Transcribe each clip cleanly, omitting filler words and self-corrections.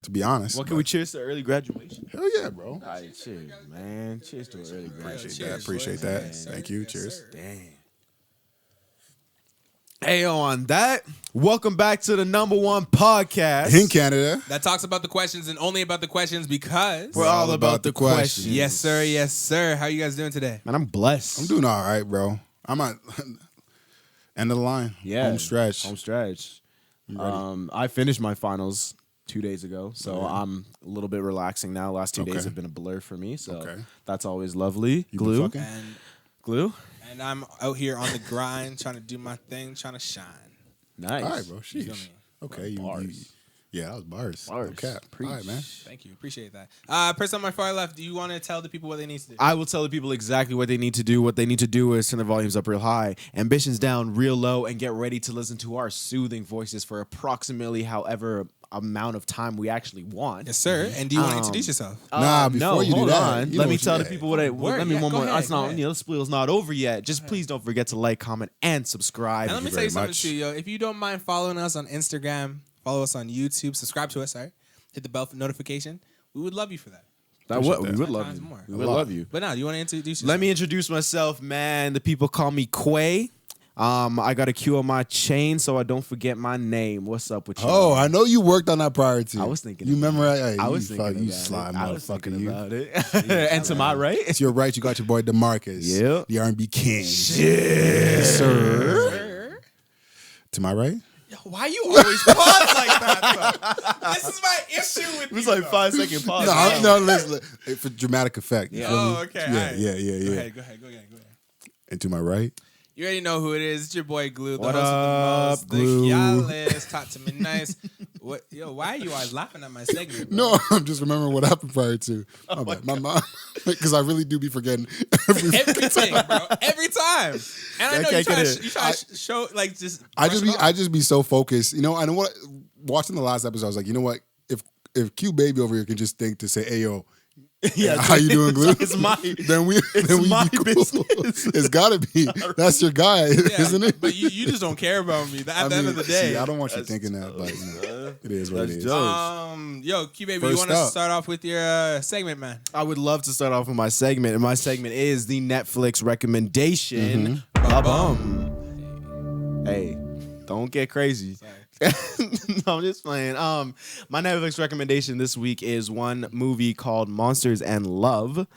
to be honest. What can we cheers to early graduation? Hell yeah, bro. All right, cheers, man. Cheers to early graduation. Appreciate that. Thank you. Cheers. Damn. Hey, on that, welcome back to the #1 podcast In Canada. That talks about the questions and only about the questions because we're all about the questions. Yes, sir. Yes, sir. How you guys doing today? Man, I'm blessed. I'm doing all right, bro. I'm at end of the line. Yeah, Home stretch. Home stretch. I finished my finals 2 days ago, so I'm a little bit relaxing now. Last 2 days have been a blur for me, so that's always lovely. You Glue. been fucking? Glue. And I'm out here on the grind, trying to do my thing, trying to shine. Nice. All right, bro. You feel Sheesh. me? Okay. Bars. Yeah, that was bars. Bars. No cap. All right, man. Thank you. Appreciate that. Person on my far left, do you want to tell the people what they need to do? I will tell the people exactly what they need to do. What they need to do is turn their volumes up real high, ambitions down real low, and get ready to listen to our soothing voices for approximately however amount of time we actually want. Yes, sir. And do you want to introduce yourself? Nah, before you do hold that, on. you know Let me what tell you the did. people what I. Let me yeah, one go more. ahead, It's go not. ahead. The spiel's not over yet. Just please don't forget to like, comment, and subscribe. And let me you tell you very something much. too, yo. If you don't mind following us on Instagram, follow us on YouTube, subscribe to us, sorry. Hit the bell for notification. We would love you for that. We Appreciate would that. love Times you. more. We would love you. But now, do you want to introduce yourself? Let me introduce myself, man. The people call me Quay. I got a Q on my chain, so I don't forget my name. What's up with you? Oh, I know you worked on that prior to. I was thinking You about memorize. I was thinking You about sly it. I was motherfucker. thinking You. about it. And to my right, To your right, you got your boy Demarcus. Yep. The R&B king. Yes, sir. To my right. Yo, why you always pause like that, though? This is my issue with it was you, like though. 5-second pause. No, listen, for dramatic effect. You feel me? Oh, okay. Yeah, all right. yeah. Go ahead. And to my right. You already know who it is. It's your boy Glue, the What host up, of Glue? the most, the Yales. Talk to me nice. What, yo, why are you always laughing at my segment, bro? No, I'm just remembering what happened prior to. My bad. My mom, because I really do be forgetting Everything, bro. Every time. And I know you try to show, like, just. I just be so focused. You know, I know what. Watching the last episode, I was like, you know what? If Q Baby over here can just think to say, "Hey yo, Yeah, how you doing, Glue?" It's my. then we my be cool. business. It's gotta be. That's your guy, Yeah, isn't it? But you just don't care about me. At the end of the see, day. I don't want you thinking that, but you know, it is what it is. Yo, Q Baby, you First want to up. start off with your segment, man? I would love to start off with my segment, and my segment is the Netflix recommendation. Ba-bum. Hey, don't get crazy. No, I'm just playing. My Netflix recommendation this week is one movie called Monsters and Love.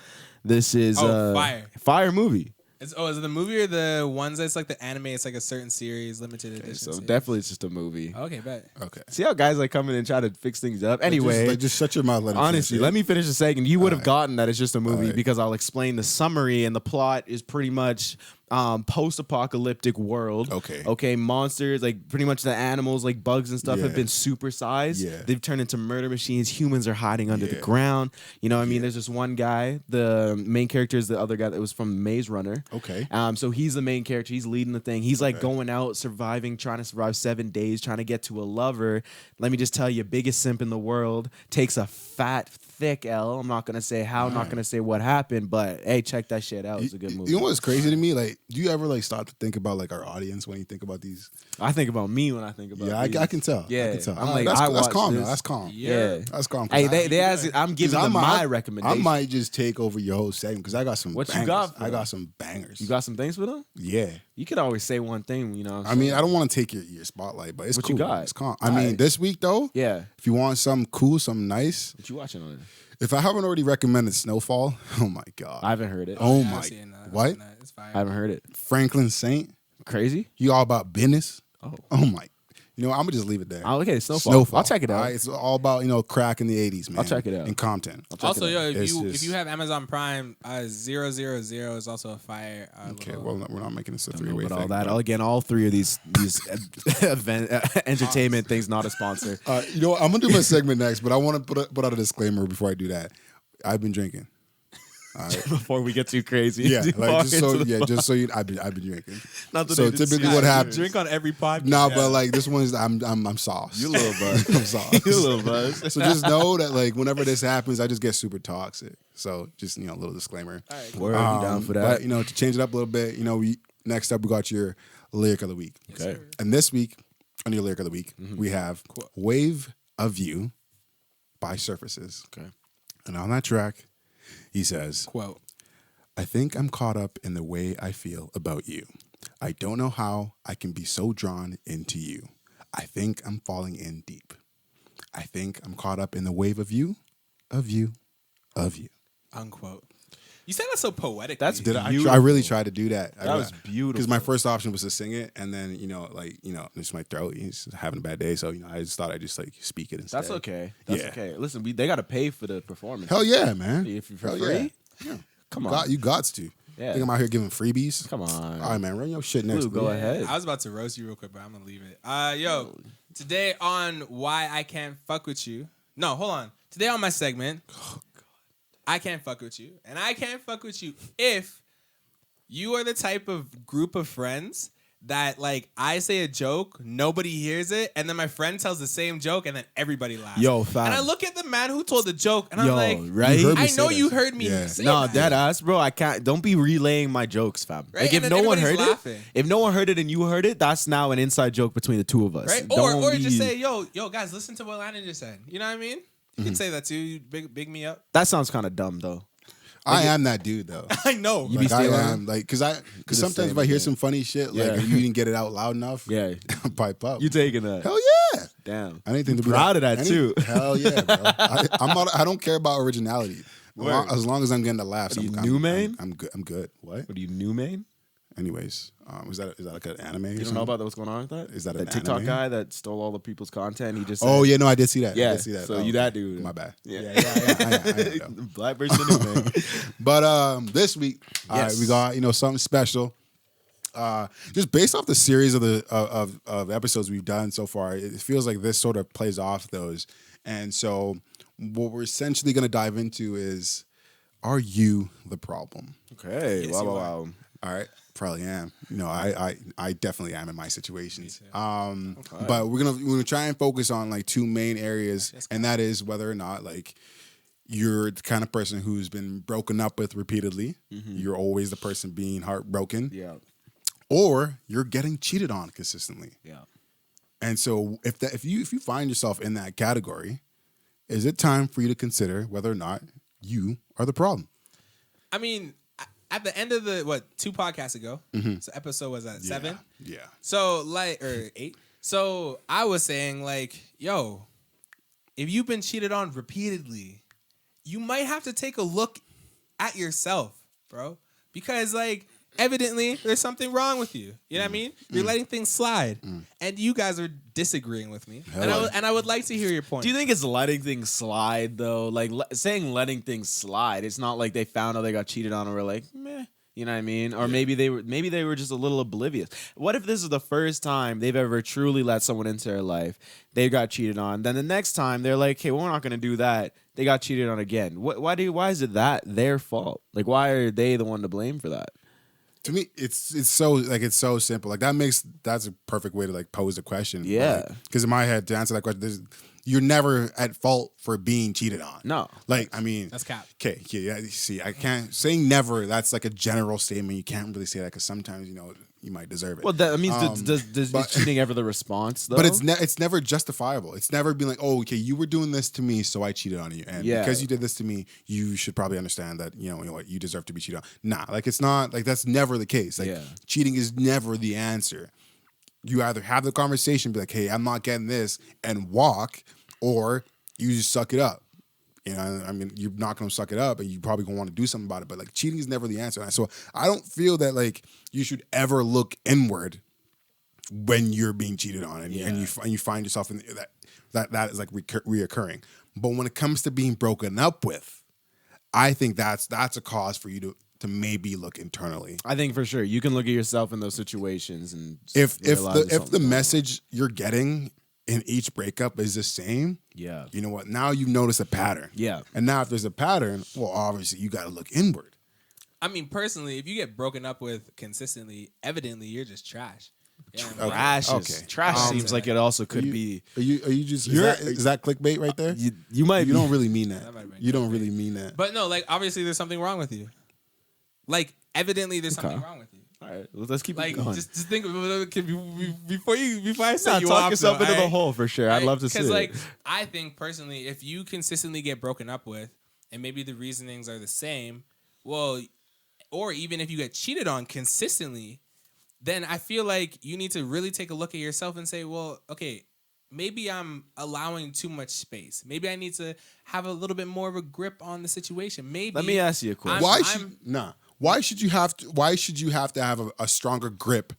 This is fire movie. Is it the movie or the ones that's like the anime? It's like a certain series, limited edition. So series? definitely it's just a movie. Okay, bet. Okay. See how guys like come in and try to fix things up? Anyway, just shut your mouth. Let him honestly, finish it. let me finish the second. You would have gotten that it's just a movie right. because I'll explain the summary, and the plot is pretty much post-apocalyptic world. Okay, monsters, like pretty much the animals, like bugs and stuff, have been supersized. Yeah. They've turned into murder machines. Humans are hiding under the ground. You know what I mean? There's this one guy. The main character is the other guy that was from Maze Runner. Okay. So he's the main character. He's leading the thing. He's like going out, surviving, trying to survive 7 days, trying to get to a lover. Let me just tell you, biggest simp in the world takes a fat, thick L. I'm not gonna say how. I'm not gonna say what happened, but hey, check that shit out. It's a good movie. You know what's crazy to me? Like, do you ever like start to think about like our audience when you think about these? I think about me when I think about. Yeah, I can tell. Yeah, I can tell. I'm like, that's, I that's watched calm. this. Though. That's calm. Yeah, that's calm. Hey, they ask. I'm giving them my I recommendation. might just take over your whole segment because I got some. What you bangers. got for I got them? some bangers. You got some things for them? Yeah. You could always say one thing, you know. I mean, I don't want to take your spotlight, but it's What cool. you got? It's calm. I mean, this week though, Yeah. if you want something cool, something nice, What you watching on it? if I haven't already recommended Snowfall, oh my god, I haven't heard it. oh Yeah, my, I've seen that. what? I've seen that. It's fire. I haven't heard it. Franklin Saint, Crazy? you all about business? Oh. my, you know, I'm gonna just leave it there. Okay, Snowfall. I'll check it out. All right, it's all about crack in the '80s, man. I'll check it out. In Compton. Also, yo, It's if just- you have Amazon Prime, 000 is also a fire. Okay, little- well, no, we're not making this a But three-way all thing. that, but- again, all three of these event entertainment things, not a sponsor. You know what? I'm gonna do my segment next, but I want to put out a disclaimer before I do that. I've been drinking. All right. Before we get too crazy, Yeah, too like far just so into the just so you, I've been drinking. Not that So they just typically see what it. happens? Drink on every podcast. Nah, but like this one is I'm sauce. You a little buzz. I'm sauce. You a little buzz. So just know that like whenever this happens, I just get super toxic. So just a little disclaimer. All right, Word, you down for that? But to change it up a little bit, next up we got your lyric of the week. Okay. And this week on your lyric of the week, we have Wave of You by Surfaces. Okay. And on that track, he says, Quote. I think I'm caught up in the way I feel about you. I don't know how I can be so drawn into you. I think I'm falling in deep. I think I'm caught up in the wave of you, of you, of you. Unquote. You said that so poetic. That's I really tried to do that. That was beautiful. Because my first option was to sing it, and then just my throat. He's having a bad day, so I just thought I'd just like speak it instead. That's okay. That's Yeah. okay. Listen, they got to pay for the performance. Hell yeah, man. If you're for Hell free, yeah. come on. You gots to. Yeah. Think I'm out here giving freebies? Come on. All right, man. Run your shit next. Blue, go week. ahead. I was about to roast you real quick, but I'm gonna leave it. Yo, today on Why I Can't Fuck With You. No, hold on. Today on my segment, I can't fuck with you, and I can't fuck with you if you are the type of group of friends that, like, I say a joke, nobody hears it, and then my friend tells the same joke, and then everybody laughs. Yo, fam. And I look at the man who told the joke, and Yo, I'm like, right? You heard me I say know that you shit. heard me Yeah. say No, that. dead ass, bro. I can't. Don't be relaying my jokes, fam. Right? Like And if then no one heard everybody's laughing. it, if no one heard it and you heard it, that's now an inside joke between the two of us. Right? Don't Or just be- say, yo, guys, listen to what Landon just said. You know what I mean? You can say that too. You big me up. That sounds kind of dumb though. I am that dude though. I know. You be Like I saying- am, like, because the sometimes same if I hear thing. some funny shit, like Yeah. and you didn't get it out loud enough, Yeah, I'll pipe up. you taking that? Hell yeah! Damn. Anything to be Proud like, of that, too. Hell yeah, bro. I'm not. I don't care about originality. Word. As long as I'm getting the laughs, Are you I'm new, man? I'm good. I'm good. What? What are you, new main? Anyways, is that like an anime? You don't know about what's going on with that? Is that that an TikTok anime? guy that stole all the people's content? He just Oh said, yeah, no, I did see that. Yeah, I did see that. so Oh, you that dude. My bad. Yeah. I know. Black person in it, man. But this week, Yes. we got something special. Just based off the series of the of episodes we've done so far, it feels like this sort of plays off those. And so, what we're essentially going to dive into is, are you the problem? Okay. Yes, wow, you wow, are. wow. All right, probably am. I definitely am in my situations. too. But we're gonna try and focus on like two main areas, and that is whether or not like you're the kind of person who's been broken up with repeatedly. You're always the person being heartbroken, Yeah. or you're getting cheated on consistently. Yeah. And so if you find yourself in that category, is it time for you to consider whether or not you are the problem? I mean, at the end of the 2 podcasts ago, so episode was at 7. Yeah. So or 8. So I was saying like, yo, if you've been cheated on repeatedly, you might have to take a look at yourself, bro, because like evidently there's something wrong with you. You know what I mean? You're letting things slide, and you guys are disagreeing with me, and I would like to hear your point. Do you think it's letting things slide though? Like saying letting things slide. It's not like they found out they got cheated on and were like, meh. You know what I mean? Or maybe they were just a little oblivious. What if this is the first time they've ever truly let someone into their life? They got cheated on. Then the next time they're like, hey, we're not gonna do that. They got cheated on again. Why is it that their fault? Like, why are they the one to blame for that? To me, it's so simple. Like that's a perfect way to like pose the question. Yeah. Because in my head, to answer that question, you're never at fault for being cheated on. No. Like, I mean, That's cap. Okay, yeah. See, I can't saying never. That's like a general statement. You can't really say that because sometimes you might deserve it. Well, that means does cheating ever the response though? But it's never justifiable. It's never been like, oh, okay, you were doing this to me, so I cheated on you, and because you did this to me, you should probably understand that you know what, you deserve to be cheated on. Nah, like it's not like that's never the case. Like cheating is never the answer. You either have the conversation, be like, hey, I'm not getting this, and walk, or you just suck it up. You know, I mean, you're not going to suck it up, and you probably going to want to do something about it. But like, cheating is never the answer. And so I don't feel that like you should ever look inward when you're being cheated on, and you find yourself in that is like reoccurring. But when it comes to being broken up with, I think that's a cause for you to maybe look internally. I think for sure you can look at yourself in those situations and If realize the message you're getting in each breakup is the same, you know what? Now you notice a pattern. Yeah. And now if there's a pattern, well, obviously you got to look inward. I mean, personally, if you get broken up with consistently, evidently you're just trash. Yeah, Trash. Okay. Trash seems like it also could be. Are you just is that clickbait right there? You might. You don't really mean that. That might have been You don't really mean that. But no, like obviously there's something wrong with you. Like evidently there's something wrong with you. All right, let's keep Like, it going. just think before I say you talk off, yourself into the right? hole for sure. I'd love to see Because, it. like, I think personally, if you consistently get broken up with, and maybe the reasonings are the same, well, or even if you get cheated on consistently, then I feel like you need to really take a look at yourself and say, well, okay, maybe I'm allowing too much space. Maybe I need to have a little bit more of a grip on the situation. Maybe. Let me ask you a question. Why should you have to have a stronger grip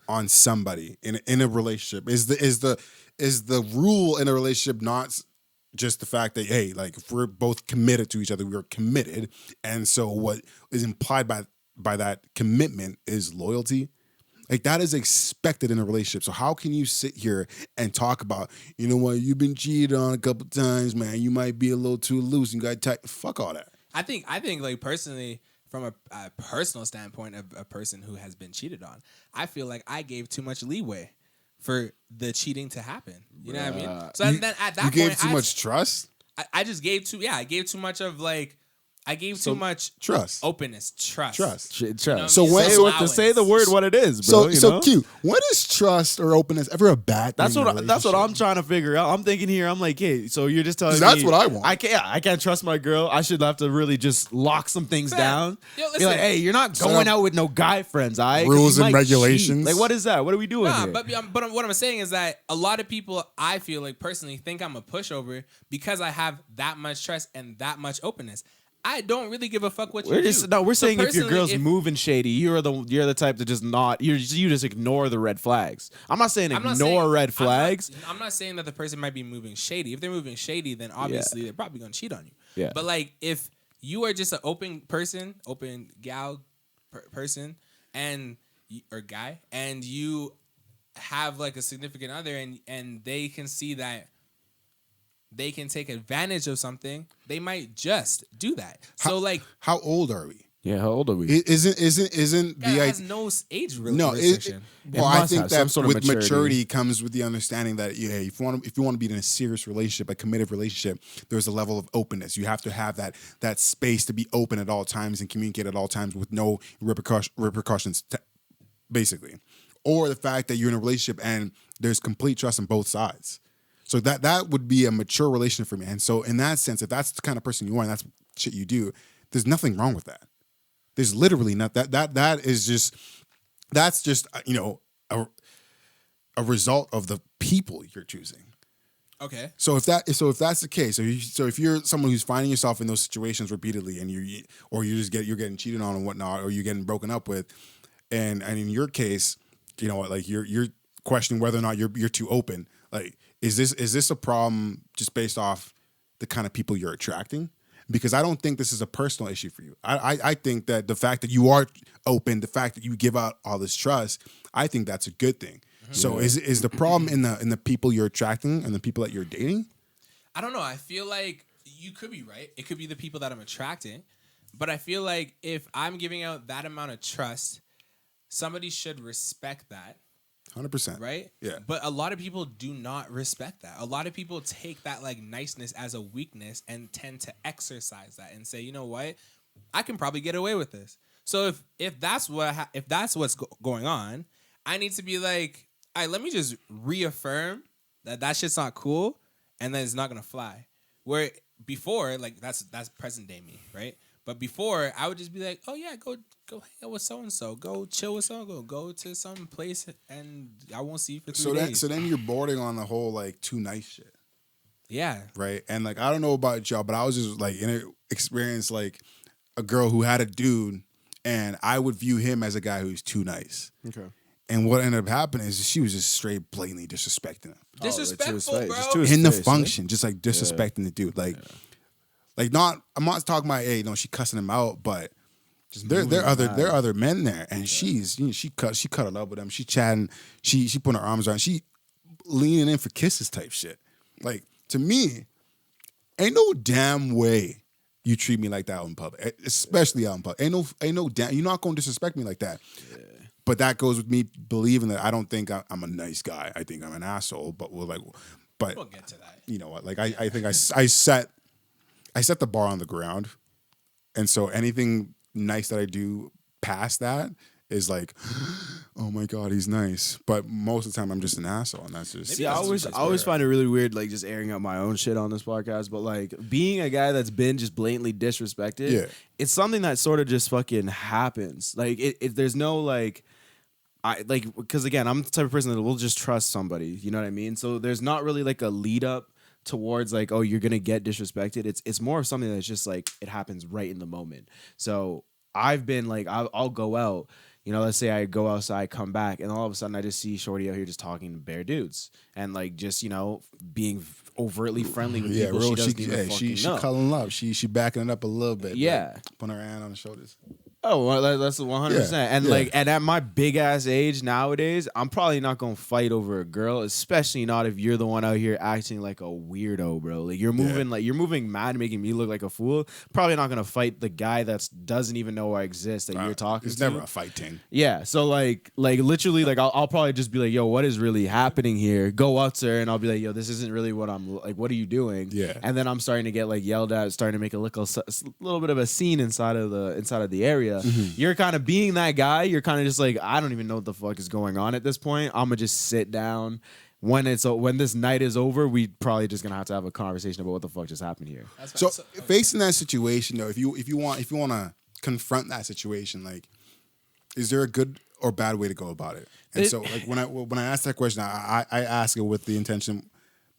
on somebody in a relationship? Is the rule in a relationship not just the fact that, hey, like, if we're both committed to each other, we are committed, and so what is implied by that commitment is loyalty? Like, that is expected in a relationship. So how can you sit here and talk about, you know what, you've been cheated on a couple times, man, you might be a little too loose, you got tight. Fuck all that. I think like, personally, from a personal standpoint of a person who has been cheated on, I feel like I gave too much leeway for the cheating to happen. You know what I mean? So then at that point, you gave too much trust? I just gave I gave too much of, like, I gave too much trust, openness, trust. Trust. So Say the word what it is, bro. So Q, when is trust or openness ever a bad thing? That's what I'm trying to figure out. I'm thinking here. I'm like, hey, so you're just telling me that's what I want. I can't trust my girl. I should have to really just lock some things down. Yo, listen, be like, hey, you're not going out with no guy friends. Rules and regulations. Cheat. Like, what is that? What are we doing here? But what I'm saying is that a lot of people, I feel like, personally think I'm a pushover because I have that much trust and that much openness. I don't really give a fuck what you do. No, we're saying if your girl's moving shady, you're the type to just not. You just ignore the red flags. I'm not saying ignore red flags. I'm not saying that the person might be moving shady. If they're moving shady, then obviously they're probably gonna cheat on you. Yeah. But, like, if you are just an open gal person or guy, and you have, like, a significant other, and they can see that they can take advantage of something, they might just do that. So, like, how old are we? Yeah, how old are we? Isn't the has no age restriction. I think that with maturity comes with the understanding that, yeah, if you want to be in a serious relationship, a committed relationship, there's a level of openness. You have to have that space to be open at all times and communicate at all times with no repercussions, basically, or the fact that you're in a relationship and there's complete trust on both sides. So that would be a mature relationship for me. And so in that sense, if that's the kind of person you are and that's shit you do, there's nothing wrong with that. There's literally not that's just a result of the people you're choosing. Okay. So if that's the case, if you're someone who's finding yourself in those situations repeatedly and you're getting cheated on and whatnot, or you're getting broken up with, and in your case, you know, like you're questioning whether or not you're too open, like, Is this a problem just based off the kind of people you're attracting? Because I don't think this is a personal issue for you. I think that the fact that you are open, the fact that you give out all this trust, I think that's a good thing. Mm-hmm. So is the problem in the people you're attracting and the people that you're dating? I don't know. I feel like you could be right. It could be the people that I'm attracting. But I feel like if I'm giving out that amount of trust, somebody should respect that. 100%. Right? Yeah. But a lot of people do not respect that. A lot of people take that, like, niceness as a weakness and tend to exercise that and say, you know what? I can probably get away with this. So if that's what's going on, I need to be like, all right, let me just reaffirm that shit's not cool, and then it's not gonna fly. Where before, like, that's present day me, right? But before, I would just be like, oh yeah, go hang out with so and so, go chill with so and so, go to some place, and I won't see you for 3 days. So then you're bordering on the whole, like, too nice shit. Yeah. Right. And, like, I don't know about y'all, but I was just, like, in an experience, like, a girl who had a dude, and I would view him as a guy who's too nice. Okay. And what ended up happening is she was just straight blatantly disrespecting him. Disrespectful, bro. In the function, just, like, disrespecting the dude. Like, like, I'm not talking about, hey, no, she cussing him out, but there are other men there, and she cuddled up with him. She chatting, she putting her arms around, she leaning in for kisses type shit. Like, to me, ain't no damn way you treat me like that out in public, especially out in public. Ain't no damn, you're not going to disrespect me like that. Yeah. But that goes with me believing that I don't think I'm a nice guy. I think I'm an asshole. But we'll get to that. You know what? Like, I think I set the bar on the ground, and so anything nice that I do past that is like, oh my God, he's nice. But most of the time, I'm just an asshole, and that's just. See, I always find it really weird, like just airing out my own shit on this podcast. But like being a guy that's been just blatantly disrespected, it's something that sort of just fucking happens. Like there's no like. Because again, I'm the type of person that will just trust somebody. You know what I mean? So there's not really like a lead up towards like, oh, you're gonna get disrespected. It's more of something that's just like it happens right in the moment. So I've been like, I'll go out. You know, let's say I go outside, come back, and all of a sudden I just see Shorty out here just talking to bare dudes and like just, you know, being overtly friendly with people she doesn't even fucking know. She calling up. She backing it up a little bit. Yeah. Putting her hand on the shoulders. Oh, well, that's 100%. And like, and at my big ass age nowadays, I'm probably not gonna fight over a girl, especially not if you're the one out here acting like a weirdo, bro. Like you're moving mad, making me look like a fool. Probably not gonna fight the guy that doesn't even know I exist that you're talking to. It's never a fighting. Yeah. So like literally, like I'll probably just be like, yo, what is really happening here? Go up to her and I'll be like, yo, this isn't really what I'm like. What are you doing? Yeah. And then I'm starting to get like yelled at, starting to make a little bit of a scene inside of the area. Mm-hmm. You're kind of being that guy. You're kind of just like, I don't even know what the fuck is going on at this point. I'm gonna just sit down. When this night is over, we probably just gonna have to have a conversation about what the fuck just happened here. So facing that situation though, if you want to confront that situation, like, is there a good or bad way to go about it? And so like when I ask that question, I ask it with the intention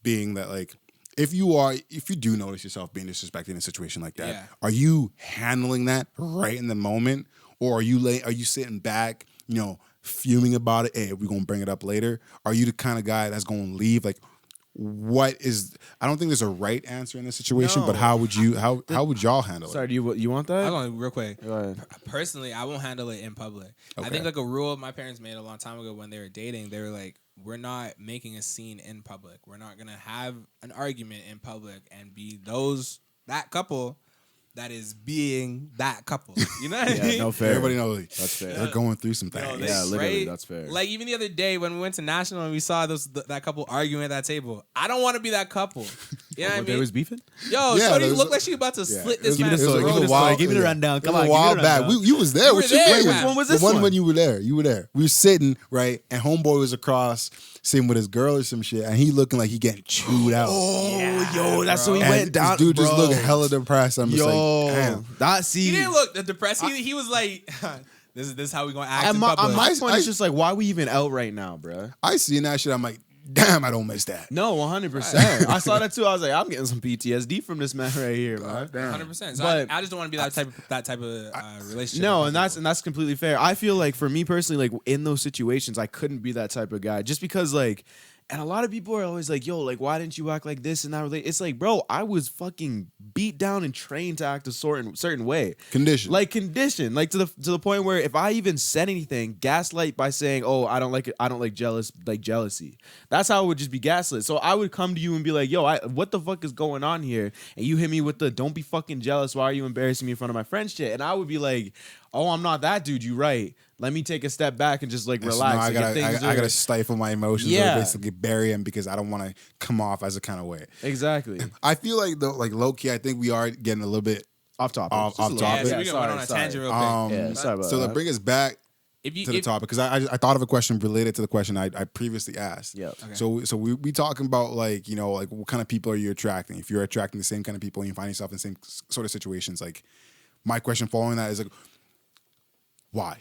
being that like, if you do notice yourself being disrespected in a situation like that, are you handling that right in the moment, or are you sitting back, you know, fuming about it? Hey, we're gonna bring it up later. Are you the kind of guy that's gonna leave? Like, what is? I don't think there's a right answer in this situation, but how would y'all handle it? Sorry, do you want that? I'm going real quick. Go ahead. Personally, I won't handle it in public. Okay. I think like a rule my parents made a long time ago when they were dating, they were like, we're not making a scene in public. We're not gonna have an argument in public and be that couple that is being that couple. You know what I mean? No fair. Everybody knows that's fair. They're going through some things. Literally, right? That's fair. Like even the other day when we went to National and we saw that couple arguing at that table. I don't want to be that couple. You know what I mean? They was beefing? Yo, Shorty looked like she about to slit this man's throat. Give me the rundown. Come on, a while back. You was there. Which one was this one? When you were there. You were there. We were sitting, right? And homeboy was across sitting with his girl or some shit, and he looking like he getting chewed out. Yo, that's what he went down. This dude just looked hella depressed. I'm just like, damn. He didn't look depressed. He was like, this is how we gonna act in public. My point is just like, why we even out right now, bro? I seen that shit. I'm like, damn, I don't miss that. No, 100%. I saw that too. I was like, I'm getting some PTSD from this man right here, man. 100%. So I just don't want to be that type of relationship. No, and that's completely fair. I feel like for me personally, like in those situations, I couldn't be that type of guy just because like. And a lot of people are always like, yo, like, why didn't you act like this and that? It's like, bro, I was fucking beat down and trained to act a certain way. Condition. Like to the point where if I even said anything, gaslight by saying, oh, I don't like jealousy. That's how it would just be gaslit. So I would come to you and be like, yo, what the fuck is going on here? And you hit me with the don't be fucking jealous. Why are you embarrassing me in front of my friends shit? And I would be like, oh, I'm not that dude. You right. Let me take a step back and just like relax. No, I gotta stifle my emotions or basically bury them because I don't want to come off as a kind of way. Exactly. I feel like though, like low key, I think we are getting a little bit off topic. Off topic. Yeah, so we went on a tangent real quick. Sorry about that. To bring us back to the topic, because I thought of a question related to the question I previously asked. Yeah. Okay. So we talking about like, you know, like what kind of people are you attracting? If you're attracting the same kind of people and you find yourself in the same sort of situations, like my question following that is like, why?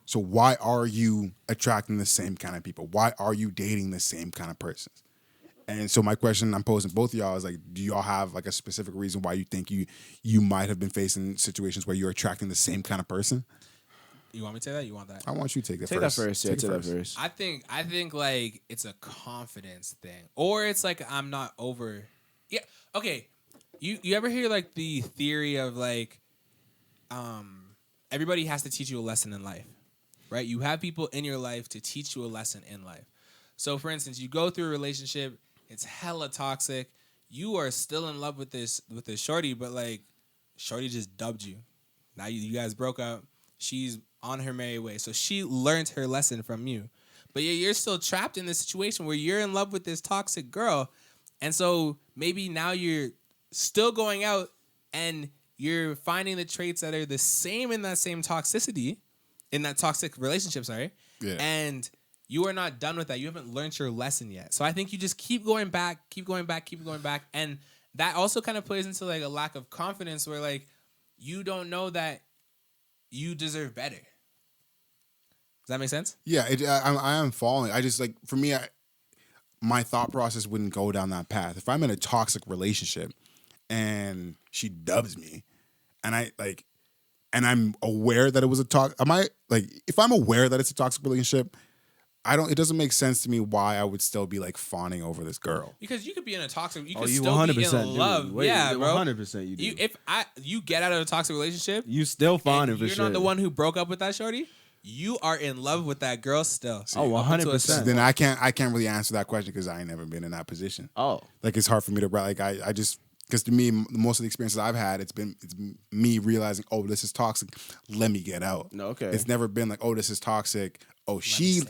So why are you attracting the same kind of people? Why are you dating the same kind of persons? And so my question I'm posing to both of y'all is like, do y'all have like a specific reason why you think you might have been facing situations where you're attracting the same kind of person? You want me to take that? You want that? I want you to take that first. Take that first. I think like it's a confidence thing, or it's like I'm not over. Yeah. Okay. You ever hear like the theory of like, everybody has to teach you a lesson in life. Right? You have people in your life to teach you a lesson in life. So, for instance, you go through a relationship, it's hella toxic. You are still in love with this shorty, but like, shorty just dubbed you. Now you guys broke up. She's on her merry way. So she learned her lesson from you. But you're still trapped in this situation where you're in love with this toxic girl. And so maybe now you're still going out and you're finding the traits that are the same in that same toxicity. in that toxic relationship, Yeah. and you are not done with that. You haven't learned your lesson yet. So I think you just keep going back, and that also kind of plays into like a lack of confidence where like you don't know that you deserve better. Does that make sense? Yeah, I am falling. I just like, for me, my thought process wouldn't go down that path. If I'm in a toxic relationship and she dubs me, and and I'm aware that it was if I'm aware that it's a toxic relationship, it doesn't make sense to me why I would still be like fawning over this girl. Because you could be in a toxic, you could you still be 100% in love. do. Wait, Yeah, bro. 100% you do. If you get out of a toxic relationship, You still fawning for you're sure. not the one who broke up with that shorty. You are in love with that girl still. Oh, 100%. Then I can't really answer that question because I ain't never been in that position. Oh. Like, it's hard for me to like, I just, because to me, most of the experiences I've had, it's me realizing, oh, this is toxic. Let me get out. No, okay. It's never been like, oh, this is toxic. Oh, she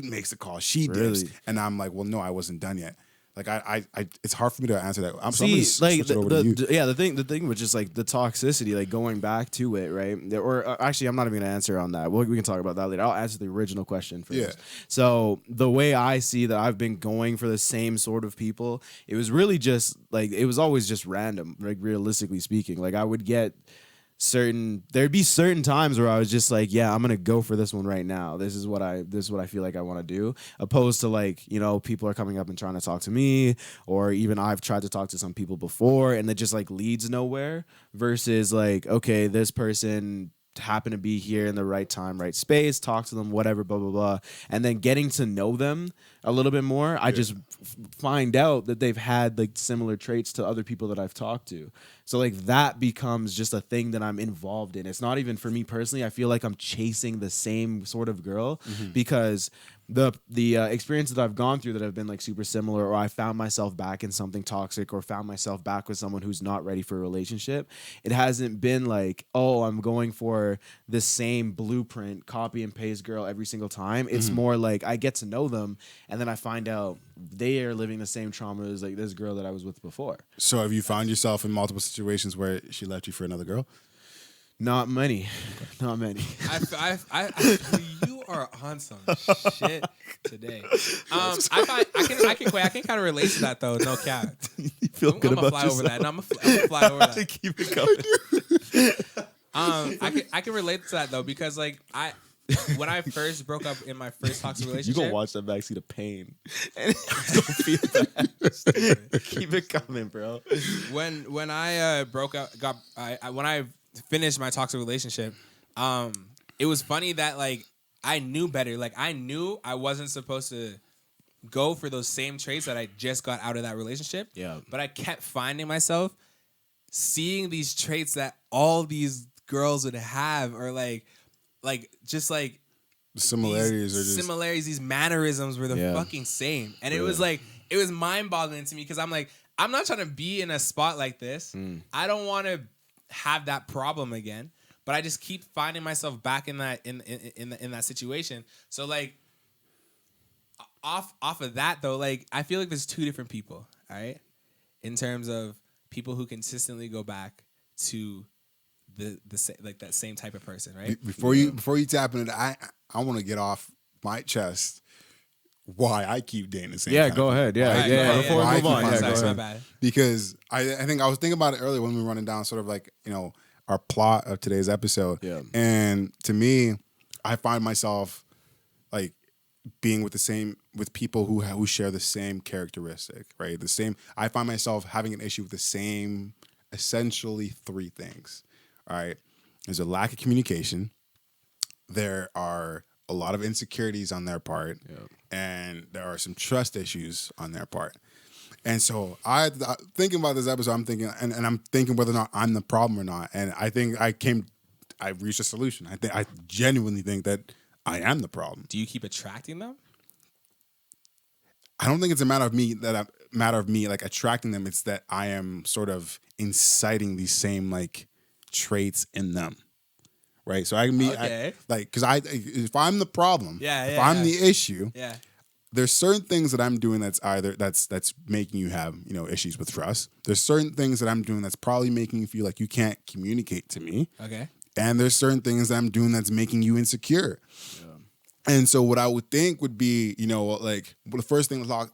makes the call. She dips. Really? And I'm like, well, no, I wasn't done yet. Like, I it's hard for me to answer that. I'm See, like switch it over to you. the thing with just like the toxicity, like going back to it, right? Or actually, I'm not even gonna answer on that. We can talk about that later. I'll answer the original question first. Yeah. So the way I see that I've been going for the same sort of people, it was really just like it was always just random. Like realistically speaking, like I would get there'd be certain times where I was just like, yeah, I'm gonna go for this one right now. This is what I feel like I want to do, opposed to like, you know, people are coming up and trying to talk to me, or even I've tried to talk to some people before and it just like leads nowhere, versus like, okay, this person happen to be here in the right time, right space, talk to them, whatever, blah, blah, blah. And then getting to know them a little bit more, I just find out that they've had like similar traits to other people that I've talked to. So like that becomes just a thing that I'm involved in. It's not even for me personally. I feel like I'm chasing the same sort of girl because the experiences that I've gone through that have been like super similar, or I found myself back in something toxic, or found myself back with someone who's not ready for a relationship. It hasn't been like, oh, I'm going for the same blueprint, copy and paste girl every single time. It's more like I get to know them and then I find out they are living the same trauma as like this girl that I was with before. So have you found yourself in multiple situations where she left you for another girl? Not many. Not many. You are on some shit today. I can kind of relate to that though. No cap. You feel good I'm about fly yourself? over that. No, I'm gonna fly over that. Keep it going. I can relate to that though because like when I first broke up in my first toxic relationship, You gonna watch that backseat of pain and you gonna feel that. Keep it coming, bro. When I broke up, when I finished my toxic relationship, it was funny that like I knew better. Like I knew I wasn't supposed to go for those same traits that I just got out of that relationship. Yeah. But I kept finding myself seeing these traits that all these girls would have, or like just like similarities, these mannerisms were the fucking same. And it was like, it was mind-boggling to me because I'm like, I'm not trying to be in a spot like this. I don't want to have that problem again. But I just keep finding myself back in that in that situation. So like off of that though, like I feel like there's two different people, all right? In terms of people who consistently go back to the like that same type of person, right? Before you tap into that, I want to get off my chest why I keep dating the same. Yeah, go ahead. Yeah. Before we move on, go ahead. my bad. Because I think I was thinking about it earlier when we were running down sort of like, you know, our plot of today's episode. Yeah. And to me, I find myself like being with people who share the same characteristic, right? I find myself having an issue with the same, essentially 3 things. All right. There's a lack of communication. There are a lot of insecurities on their part. Yeah. And there are some trust issues on their part. And so I thinking about this episode, I'm thinking, and I'm thinking whether or not I'm the problem or not. And I think I reached a solution. I genuinely think that I am the problem. Do you keep attracting them? I don't think it's a matter of me like attracting them. It's that I am sort of inciting these same like traits in them. Right. So if I'm the problem, if I'm the issue, there's certain things that I'm doing that's making you have, you know, issues with trust. There's certain things that I'm doing that's probably making you feel like you can't communicate to me. Okay. And there's certain things that I'm doing that's making you insecure. And so what I would think would be, like the first thing that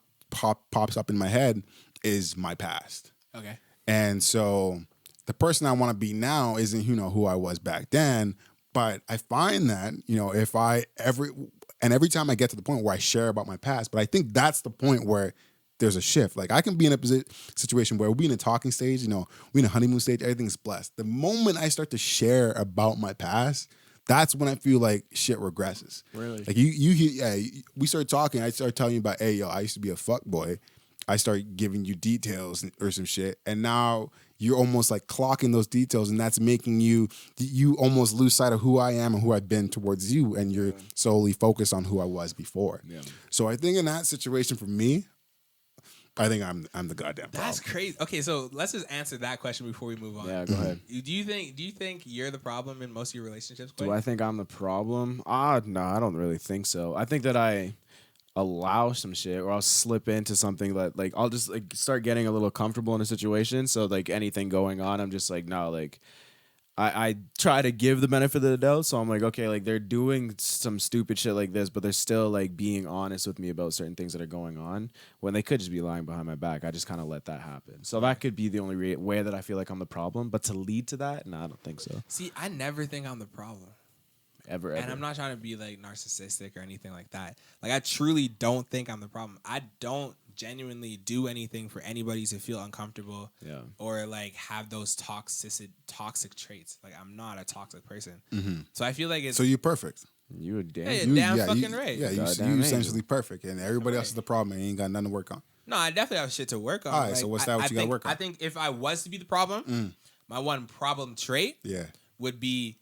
pops up in my head is my past. Okay. And so the person I want to be now isn't, who I was back then. But I find that, every time I get to the point where I share about my past, but I think that's the point where there's a shift. Like I can be in a situation where we in a talking stage, we in a honeymoon stage, everything's blessed. The moment I start to share about my past, that's when I feel like shit regresses. Really? Like we start talking, I start telling you about, hey, I used to be a fuck boy. I start giving you details or some shit. And now you're almost like clocking those details, and that's making you almost lose sight of who I am and who I've been towards you, and you're solely focused on who I was before. Yeah. So I think in that situation for me, I think I'm the goddamn problem. That's crazy. Okay, so let's just answer that question before we move on. Yeah, go ahead. Do you think you're the problem in most of your relationships? Do I think I'm the problem? No, I don't really think so. I think that I allow some shit, or I'll slip into something that like I'll just like start getting a little comfortable in a situation. So like anything going on, I'm just like, no, like I try to give the benefit of the doubt. So I'm like, okay, like they're doing some stupid shit like this, but they're still like being honest with me about certain things that are going on when they could just be lying behind my back. I just kind of let that happen. So that could be the only way that I feel like I'm the problem. But to lead to that, no, I don't think so. See, I never think I'm the problem. Ever. And I'm not trying to be like narcissistic or anything like that. Like I truly don't think I'm the problem. I don't genuinely do anything for anybody to feel uncomfortable or like have those toxic traits. Like I'm not a toxic person. Mm-hmm. So I feel like it's... So you're perfect. You a damn, fucking right. Yeah, you essentially perfect, and everybody else is the problem, and you ain't got nothing to work on. No, I definitely have shit to work on. All right, so what's what you got to work on? I think if I was to be the problem, my one problem trait would be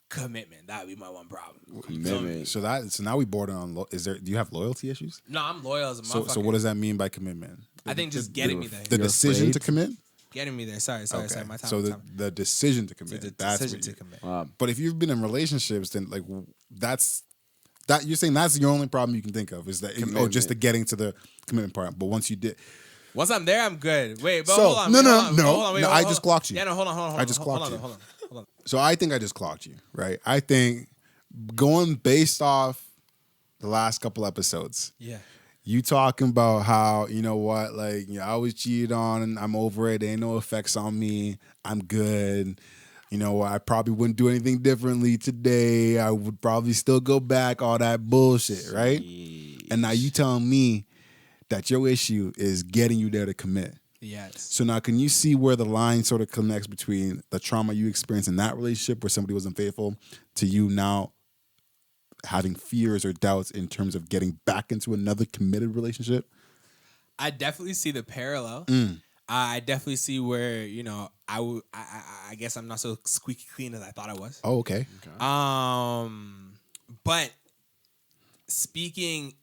commitment. That would be my one problem. Commitment. So now we border on. Do you have loyalty issues? No, I'm loyal as a motherfucker. So what does that mean by commitment? I think just getting me there. The decision to commit. Getting me there. Sorry. My time. So the decision to commit. The that's decision to commit. Wow. But if you've been in relationships, then like that you're saying that's your only problem you can think of is that just the getting to the commitment part. But once I'm there, I'm good. Wait, but hold on. No, I just clocked you. Yeah, no, hold on. I just clocked you. Hold on. So I think I just clocked you, right? I think going based off the last couple episodes. Yeah. You talking about how, like, I was cheated on and I'm over it. There ain't no effects on me. I'm good. I probably wouldn't do anything differently today. I would probably still go back, all that bullshit, right? Jeez. And now you telling me that your issue is getting you there to commit. Yes. So now can you see where the line sort of connects between the trauma you experienced in that relationship where somebody was unfaithful to you now having fears or doubts in terms of getting back into another committed relationship? I definitely see the parallel. I definitely see where, I guess I'm not so squeaky clean as I thought I was. Oh, okay. But speaking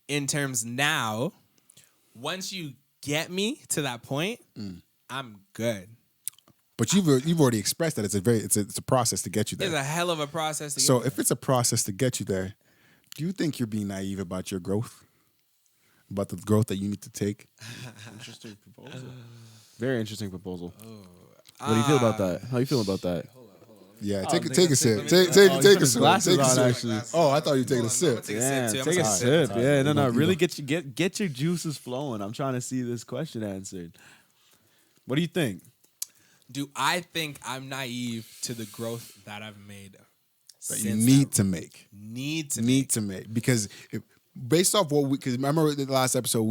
in terms now, once you get me to that point, I'm good. But you've already expressed that it's a process to get you there. It's a hell of a process to get So if it's a process to get you there, do you think you're being naive about your growth? About the growth that you need to take? Interesting proposal. Very interesting proposal. What do you feel about that? How you feel about that? Yeah, take a sip. Take a sip. Actually. Oh, I thought you were taking a sip. Take a sip. Yeah, no. Really get your juices flowing. I'm trying to see this question answered. What do you think? Do I think I'm naive to the growth that I've made? That you need to make. Need to make. Because based off because remember the last episode,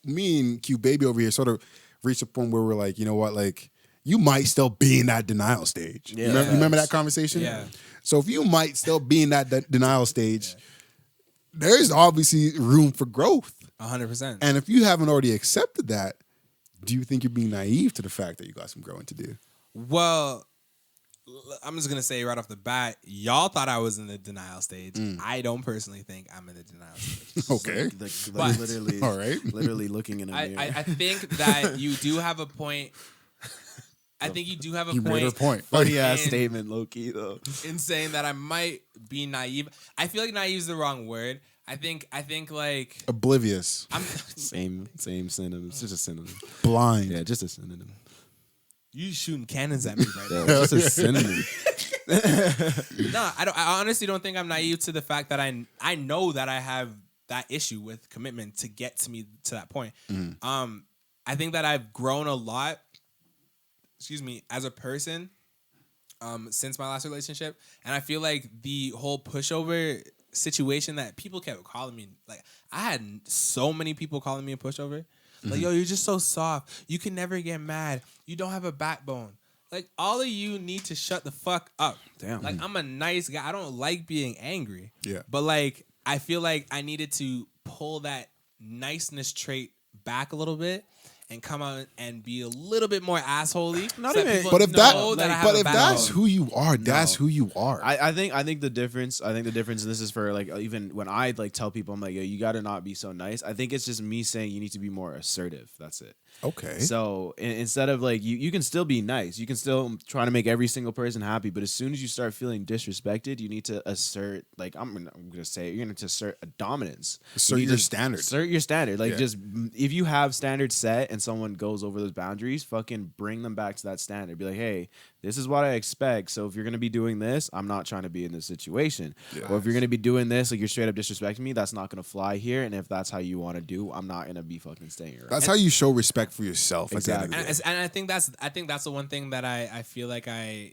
me and Q Baby over here sort of reached a point where we're like, you know what, like, you might still be in that denial stage. Yeah. You remember that conversation? Yeah. So if you might still be in that denial stage, there's obviously room for growth. 100%. And if you haven't already accepted that, do you think you're being naive to the fact that you got some growing to do? Well, I'm just going to say right off the bat, y'all thought I was in the denial stage. I don't personally think I'm in the denial stage. Okay. Like literally, all right. Literally looking in a mirror. I think that you do have a point. I think you do have a point. You made a point. Funny ass statement, low key though. In saying that I might be naive. I feel like naive is the wrong word. I think like oblivious. Same synonym. It's just a synonym. Blind. Yeah, just a synonym. You shooting cannons at me right now. Just a synonym. No, I honestly don't think I'm naive to the fact that I know that I have that issue with commitment to get to me to that point. I think that I've grown a lot, as a person since my last relationship. And I feel like the whole pushover situation that people kept calling me, like I had so many people calling me a pushover. Like, yo, you're just so soft. You can never get mad. You don't have a backbone. Like, all of you need to shut the fuck up. Damn. Like, I'm a nice guy. I don't like being angry. Yeah. But, like, I feel like I needed to pull that niceness trait back a little bit and come out and be a little bit more assholey. Not so even. But if that's who you are, that's who you are. I think the difference. And this is for like even when I like tell people, I'm like, yo, you got to not be so nice. I think it's just me saying you need to be more assertive. That's it. Okay. So instead of like you can still be nice, you can still try to make every single person happy, but as soon as you start feeling disrespected, you need to assert, like I'm gonna say, you're gonna assert a dominance. Assert your standard. Assert your standard. Like Yeah. just if you have standards set and someone goes over those boundaries, fucking bring them back to that standard. Be like, hey, this is what I expect. So if you're gonna be doing this, I'm not trying to be in this situation. Yeah. Or if you're gonna be doing this, like you're straight up disrespecting me, that's not gonna fly here. And if that's how you want to do, I'm not gonna be fucking staying here. That's how you show respect for yourself. Exactly. At the end of the day. And I think that's the one thing that I feel like I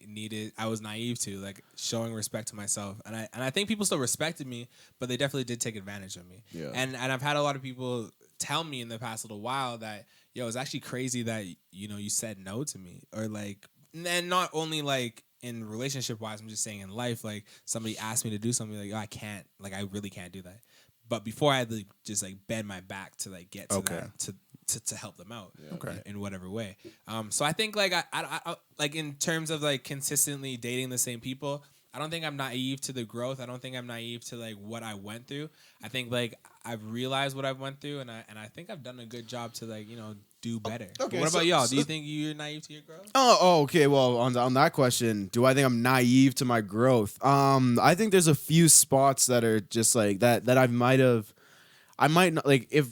was naive to, like showing respect to myself. And I think people still respected me, but they definitely did take advantage of me. Yeah. And I've had a lot of people tell me in the past little while that, yo, it's actually crazy that, you know, you said no to me. Or like, and not only like in relationship wise, I'm just saying in life, like somebody asked me to do something, like, oh, I can't, like I really can't do that. But before I had to just like bend my back to like get to that, to help them out in whatever way. So I think like I like in terms of like consistently dating the same people, I don't think I'm naive to the growth. I don't think I'm naive to like what I went through. I think like I've realized what I've went through, and I think I've done a good job to like, you know, do better. Okay, What about y'all? Do you think you're naive to your growth? Oh, okay. Well, on that question, do I think I'm naive to my growth? I think there's a few spots that are just like that I might not like if.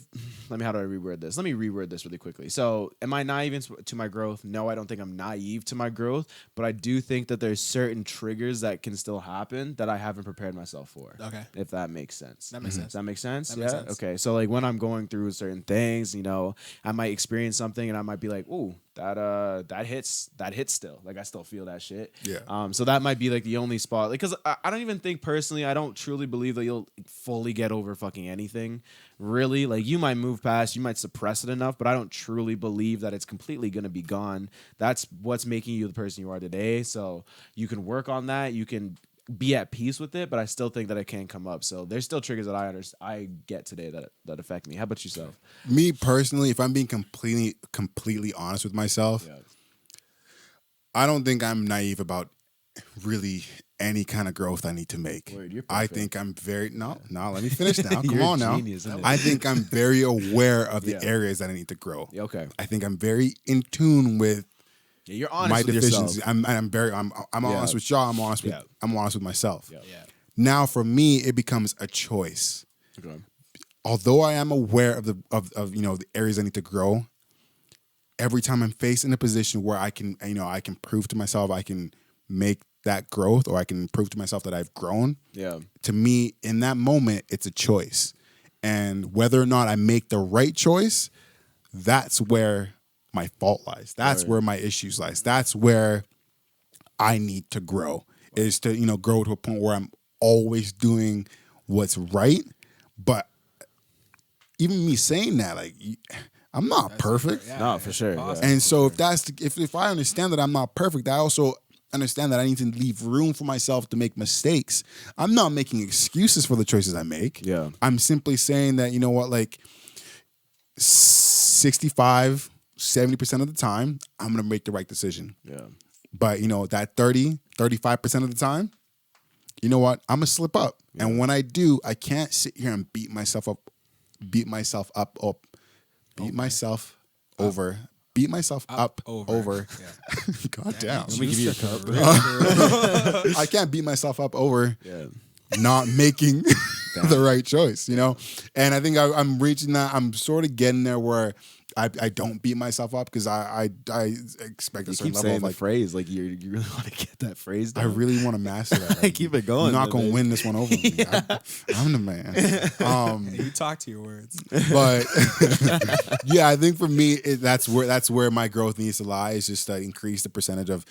How do I reword this? Let me reword this really quickly. So, am I naive to my growth? No, I don't think I'm naive to my growth, but I do think that there's certain triggers that can still happen that I haven't prepared myself for. Okay. If that makes sense. That makes sense. Does that make sense? That makes sense. Okay. So, like when I'm going through certain things, you know, I might experience something and I might be like, ooh, that hits still. Like I still feel that shit. Yeah. So that might be like the only spot. Like, cause I don't even think personally, I don't truly believe that you'll fully get over fucking anything. Really, like you might move past, you might suppress it enough, but I don't truly believe that it's completely gonna be gone. That's what's making you the person you are today. So you can work on that. You can be at peace with it, but I still think that it can come up. So there's still triggers that I get today that affect me. How about yourself? Me personally, if I'm being completely honest with myself, I don't think I'm naive about really any kind of growth I need to make. Word, I think I'm very let me finish now. Come You're on now. genius, isn't it? I think I'm very aware of the areas that I need to grow. Okay. I think I'm very in tune with Yeah, you're honest my with deficiencies. yourself. I'm honest with y'all. I'm honest with myself. Yeah. Now for me, it becomes a choice. Okay. Although I am aware of you know the areas I need to grow, every time I'm faced in a position where I can prove to myself I can make that growth, or I can prove to myself that I've grown. Yeah. To me, in that moment, it's a choice. And whether or not I make the right choice, that's where my fault lies. That's where my issues lies. That's where I need to grow. Is to, you know, grow to a point where I'm always doing what's right. But even me saying that, like, I'm not perfect. No, for sure. Yeah. And so if I understand that I'm not perfect, I also understand that I need to leave room for myself to make mistakes. I'm not making excuses for the choices I make. Yeah. I'm simply saying that, you know what, like 65, 70% of the time, I'm going to make the right decision. Yeah. But, you know, that 30, 35% of the time, you know what, I'm going to slip up. Yeah. And when I do, I can't sit here and beat myself up over. Yeah. God damn. Let me give you a cup. I can't beat myself up over not making the right choice, you know? And I think I'm reaching that. I'm sort of getting there where I don't beat myself up because I expect a certain keep level saying of like the phrase like you really want to get that phrase down. I really want to master that. Like, keep it going. You're not gonna win this one over me. I'm the man. You talk to your words. But yeah, I think for me that's where my growth needs to lie. Is just to increase the percentage of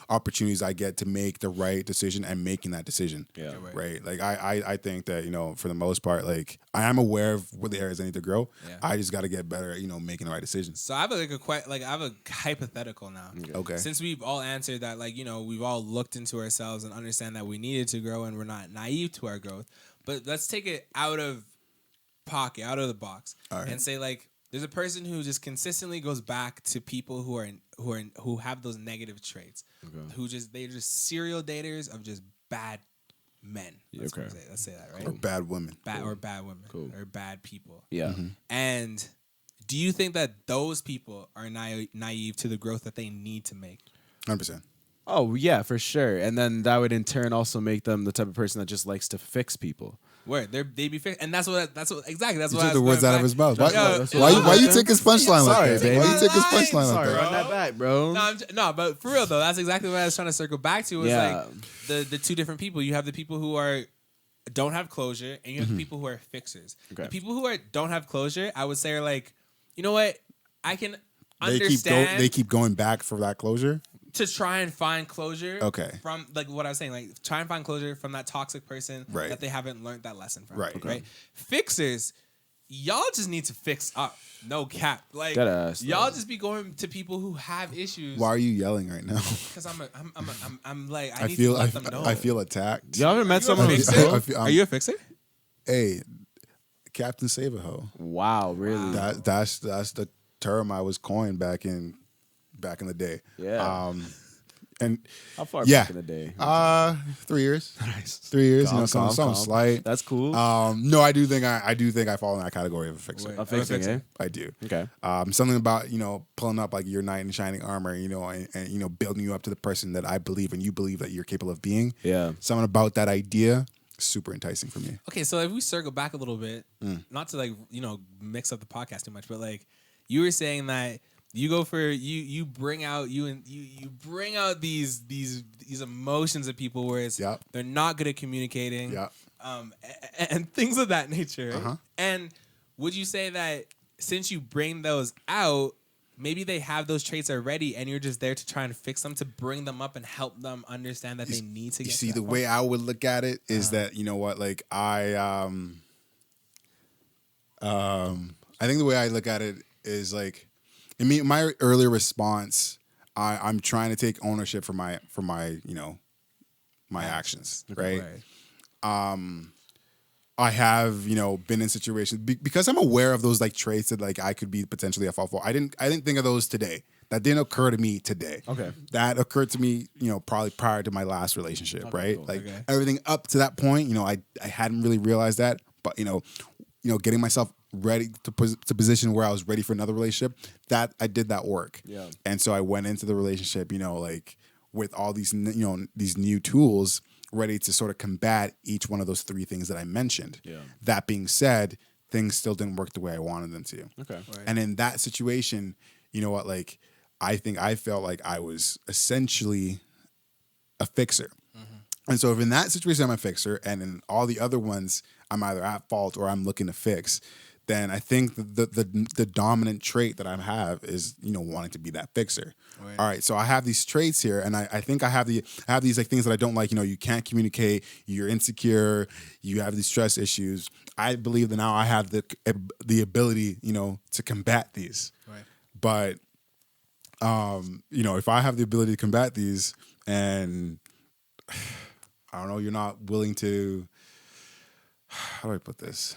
opportunities I get to make the right decision and making that decision. Yeah. Right. Like I think that for the most part, like I am aware of what the areas I need to grow. Yeah. I just got to get better at making the right decisions. So I have I have a hypothetical now. Okay. Since we've all answered that, like we've all looked into ourselves and understand that we needed to grow and we're not naive to our growth. But let's take it out of pocket, out of the box, and say like there's a person who just consistently goes back to people who have those negative traits, they're just serial daters of just bad men. Let's say that, right? Or bad women. Or bad women. Or bad people. Yeah. Mm-hmm. And do you think that those people are naive to the growth that they need to make? 100%. Oh yeah, for sure. And then that would in turn also make them the type of person that just likes to fix people. Where they be fixed, and that's what exactly. That's You what took I the was words going out back. of his mouth. Yo, Why you take his punchline like that? baby. Why you take his punchline Sorry, like that? run that back, bro. No, but for real though, that's exactly what I was trying to circle back to. Was Yeah. like the two different people. You have the people who don't have closure, and you have the people who are fixers. Okay. The people who don't have closure, I would say, are like, you know what? I can They understand. keep going back for that closure. To try and find closure. Okay. From like what I was saying, like try and find closure from that toxic person Right. that they haven't learned that lesson from. Right. Okay. Right. Fixers, y'all just need to fix up. No cap. Like Deadass, y'all just be going to people who have issues. Why are you yelling right now? Because I'm like I need feel to let them know. I feel attacked. Y'all ever met You a someone who's fixer? I'm- Are you a fixer? Hey, Captain Save-A-Ho. Wow, really? That's the term I was coined back in the day. Yeah. And How far yeah. back in the day? 3 years. Nice. 3 years. Calm, Something calm. slight. That's cool. No, I do think I fall in that category of a fixer. Wait. A fixing, eh? I do. Okay. Something about pulling up like your knight in shining armor, and building you up to the person that I believe and you believe that you're capable of being. Yeah. Something about that idea, super enticing for me. Okay, so if we circle back a little bit, not to like mix up the podcast too much, but like you were saying that you go for you bring out you bring out these emotions of people where it's they're not good at communicating, and things of that nature. Right? And would you say that since you bring those out, maybe they have those traits already, and you're just there to try and fix them, to bring them up and help them understand that they need to get. You see, to the that way point? I would look at it is that like I think the way I look at it is like, my earlier response, I'm trying to take ownership for my my actions, right? I have been in situations because I'm aware of those like traits that like I could be potentially a fall for. I didn't think of those today. That didn't occur to me today. Okay. That occurred to me, probably prior to my last relationship, right? cool. Like everything up to that point, I hadn't really realized that, but getting myself ready to position where I was ready for another relationship, that I did that work. Yeah. And so I went into the relationship, like with all these these new tools, ready to sort of combat each one of those three things that I mentioned. Yeah. That being said, things still didn't work the way I wanted them to. Okay. Right. And in that situation, like I think I felt like I was essentially a fixer. And so if in that situation I'm a fixer, and in all the other ones I'm either at fault or I'm looking to fix, then I think the dominant trait that I have is wanting to be that fixer. Right. All right, so I have these traits here, and I think I have these like things that I don't like. You can't communicate, you're insecure, you have these stress issues. I believe that now I have the ability to combat these. Right. But if I have the ability to combat these, and I don't know, you're not willing to, how do I put this?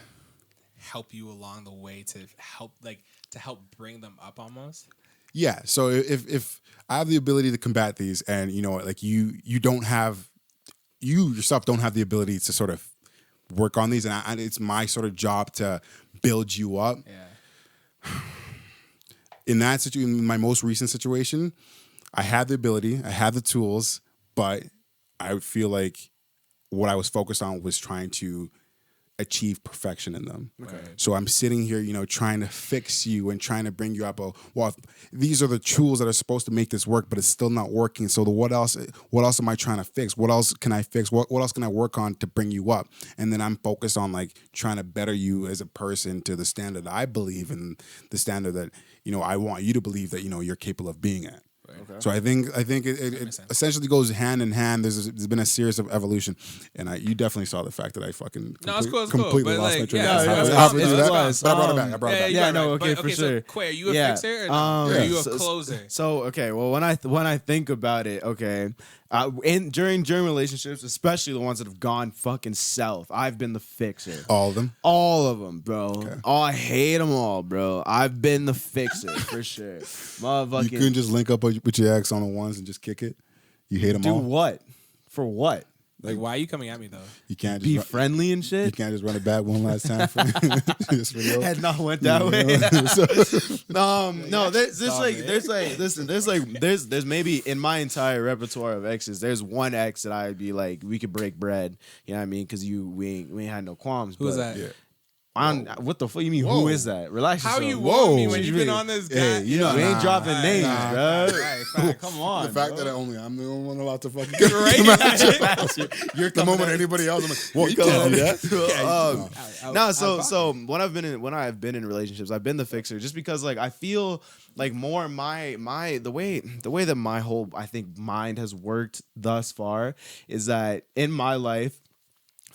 Help you along the way to help bring them up almost. Yeah. So if I have the ability to combat these, and like you yourself don't have the ability to sort of work on these, and it's my sort of job to build you up. Yeah. In that situation, in my most recent situation, I had the ability, I had the tools, but I feel like what I was focused on was trying to achieve perfection in them. Okay. So I'm sitting here, trying to fix you and trying to bring you up. Well, these are the tools that are supposed to make this work, but it's still not working. So what else am I trying to fix? What else can I fix? What else can I work on to bring you up? And then I'm focused on like trying to better you as a person to the standard that I believe in, the standard that, I want you to believe that, you're capable of being at. Okay. So I think it essentially goes hand in hand. There's been a series of evolution, and you definitely saw the fact that I fucking completely lost my train of thought. But I brought it back. Yeah, no, okay, for sure. So, Quay, are you a fixer or not? Are you a closer? So okay, well when I think about it, okay, during relationships, especially the ones that have gone fucking south, I've been the fixer. All of them? All of them, bro. Okay. Oh, I hate them all, bro. I've been the fixer for sure. Motherfucking. You couldn't just link up with your ex on the ones and just kick it? You hate them all? Do what? For what? Like, why are you coming at me though? You can't just be friendly and shit. You can't just run it back one last time. Had not went that way. No, there's maybe in my entire repertoire of exes, there's one ex that I'd be like, we could break bread. You know what I mean? Because we ain't had no qualms. Who's that? Yeah. What the fuck you mean? Whoa. Who is that? Relax yourself. How you want me when you've been on this guy? Hey, we ain't dropping names, bro. Right, come on. The fact that I'm the only one allowed to fucking get right. You're the moment anybody else. I'm like, well, you can't do that. So when I've been in relationships, I've been the fixer just because like I feel like more the way that my whole I think mind has worked thus far is that in my life,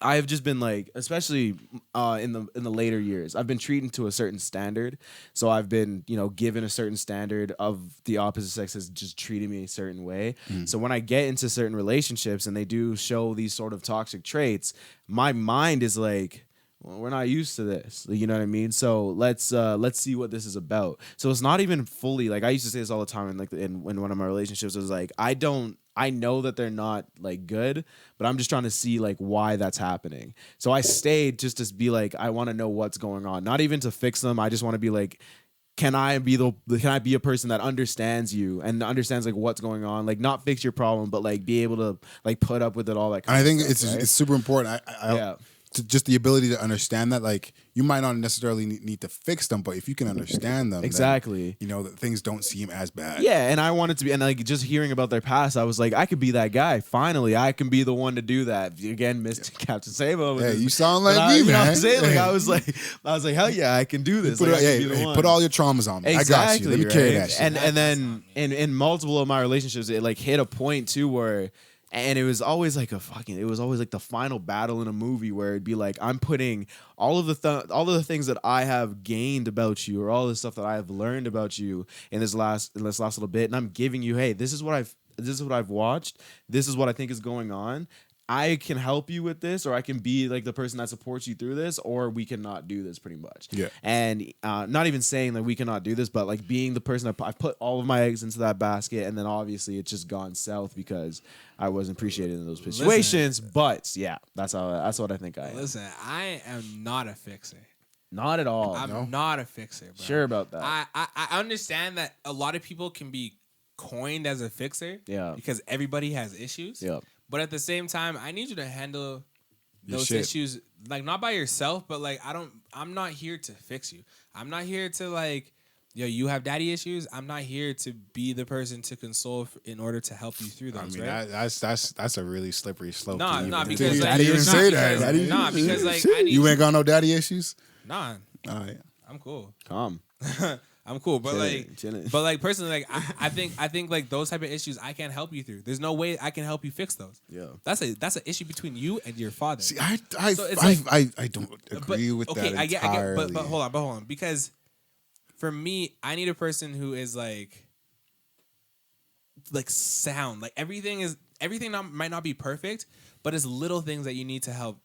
I've just been like, especially in the later years, I've been treated to a certain standard. So I've been, given a certain standard of the opposite sex has just treated me a certain way. So when I get into certain relationships and they do show these sort of toxic traits, my mind is like, well, we're not used to this. You know what I mean? So let's see what this is about. So it's not even fully like I used to say this all the time in one of my relationships. It was like I know that they're not like good, but I'm just trying to see like why that's happening. So I stayed just to be like, I want to know what's going on. Not even to fix them. I just want to be like, can I be a person that understands you and understands like what's going on? Like not fix your problem, but like be able to like put up with it all that kind of stuff. I think it's super important. Just the ability to understand that, like, you might not necessarily need to fix them, but if you can understand them, exactly, then, that things don't seem as bad. Yeah, and I wanted to be, and like just hearing about their past, I was like, I could be that guy. Finally, I can be the one to do that. Again, Mr. Captain Sabo. Hey, you sound like me, man. You know what I'm saying? Like, I was like, hell yeah, I can do this. Put all your traumas on me. Exactly, I got you. Let me carry that shit. And then in multiple of my relationships, it like hit a point too where. And it was always like the final battle in a movie where it'd be like I'm putting all of the things that I have gained about you or all the stuff that I have learned about you in this last little bit, and I'm giving you, hey, this is what I've watched. This is what I think is going on. I can help you with this, or I can be like the person that supports you through this, or we cannot do this pretty much. Yeah. And not even saying that we cannot do this, but like being the person that I put all of my eggs into that basket, and then obviously it's just gone south because I wasn't appreciated in those situations. But yeah, that's what I think I am. Listen, I am not a fixer. Not at all. I'm not a fixer, bro. Sure about that. I understand that a lot of people can be coined as a fixer. Yeah. Because everybody has issues. Yeah. But at the same time, I need you to handle those issues, like not by yourself, but like I'm not here to fix you. I'm not here to like, you have daddy issues. I'm not here to be the person to console in order to help you through those. I mean, right? that's a really slippery slope. Nah, because like, daddy didn't say that. Nah, because like you ain't got no daddy issues. Nah, all right, I'm cool. Calm. I'm cool, but like personally, like I think like those type of issues I can't help you through. There's no way I can help you fix those. Yeah, that's an issue between you and your father. See, I don't agree with that entirely. But hold on, because for me, I need a person who is like sound. Like everything might not be perfect, but it's little things that you need to help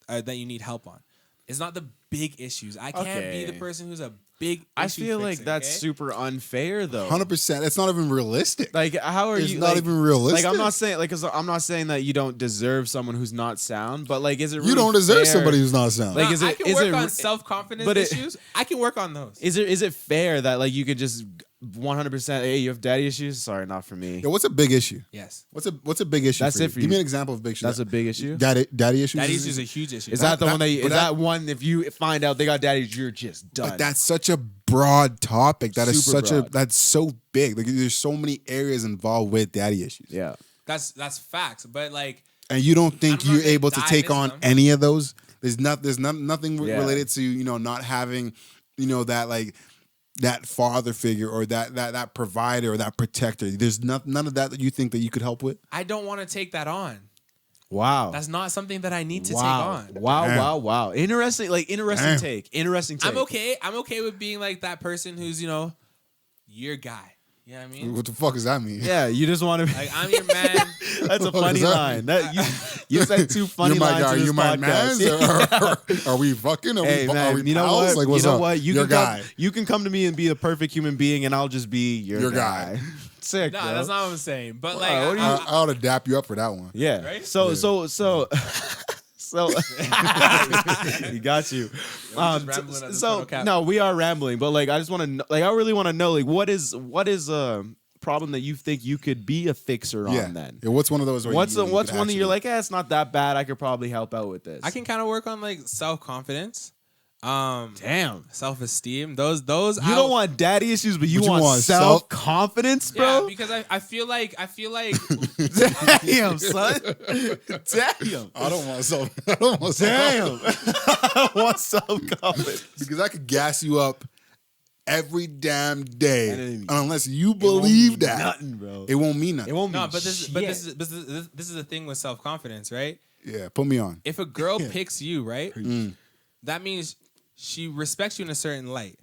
that you need help on. It's not the big issues. I can't be the person who's a big I feel like that's super unfair though. 100%. It's not even realistic. Like how are you? It's not even realistic. Like I'm not saying cause I'm not saying that you don't deserve someone who's not sound, but like is it really you don't deserve fair? Somebody who's not sound. Like I can work on self-confidence issues. I can work on those. Is it fair that like you could just 100%. Hey, you have daddy issues? Sorry, not for me. Yeah, what's a big issue? Yes. What's a big issue? That's for you? it for Give me you. an example of a big issue. That's a big issue. Daddy issues. Daddy issues is a huge issue. Is that the one that? but Is that one? If you find out they got daddies, you're just done. But that's such a broad topic. That is Super such broad. a that's so big. Like there's so many areas involved with daddy issues. Yeah. That's facts. But like, And you don't think I'm not you're gonna able to dive take into on them. any of those? There's nothing Yeah. related to not having that like that father figure or that provider or that protector. There's none of that you think that you could help with. I don't want to take that on. Wow. That's not something that I need to wow. take on. Wow. Damn. Wow. Interesting. Like interesting Damn. take. Interesting take. I'm okay. I'm okay with being like that person who's your guy. You know what I mean? What the fuck does that mean? Yeah. You just want to. Like I'm your man. That's a What funny does that line. You said two funny You're my lines guy. in this You're my podcast. man. Are we fucking? Are Hey we, man, are we you know pals? what? Like, what's you know up? what? You your can guy. Come, you can come to me and be the perfect human being, and I'll just be your guy. Sick. Nah, bro. that's not what I'm saying. But like, Wow, what do I ought to dap you up for that one. Yeah. Right? So Yeah. so he got you. just rambling at this point, okay. No, we are rambling, but like I just want to I really want to know like what is a problem that you think you could be a fixer Yeah. on then? Yeah, what's one of those? Where What's you one that actually- you're like, it's not that bad. I could probably help out with this. I can kind of work on like self-confidence, Damn. self-esteem. Those You don't want daddy issues, but you But you want want self-confidence, yeah, bro? because I feel like Damn, son. Damn. I don't want self. I don't want Damn. self. I want self-confidence. Because I could gas you up every damn day, And then- and unless you believe that, Nothing, bro. it won't mean nothing. It won't no, be but this shit. is the thing with self-confidence, right? Yeah, put me on. If a girl picks you, right, that means she respects you in a certain light.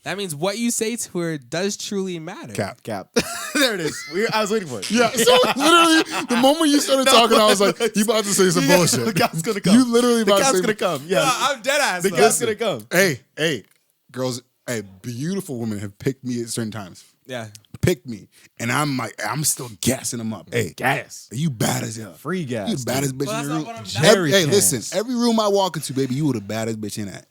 That means what you say to her does truly matter. Cap. There it is. I was waiting for it. Yeah, so literally, the moment you started talking, I was like, "You about to say some bullshit." The cap's gonna come. You literally The about to cap's say, gonna come. Yeah. No, I'm dead ass. The though. cap's gonna come. Hey, girls, beautiful women have picked me at certain times. Yeah. Picked me, and I'm still gassing them up. Hey, Gas. you bad as hell. Free gas. You the baddest bitch Well, in that's the not room. what I'm- Jerry Hey, cans. listen, every room I walk into, baby, you were the baddest bitch in that.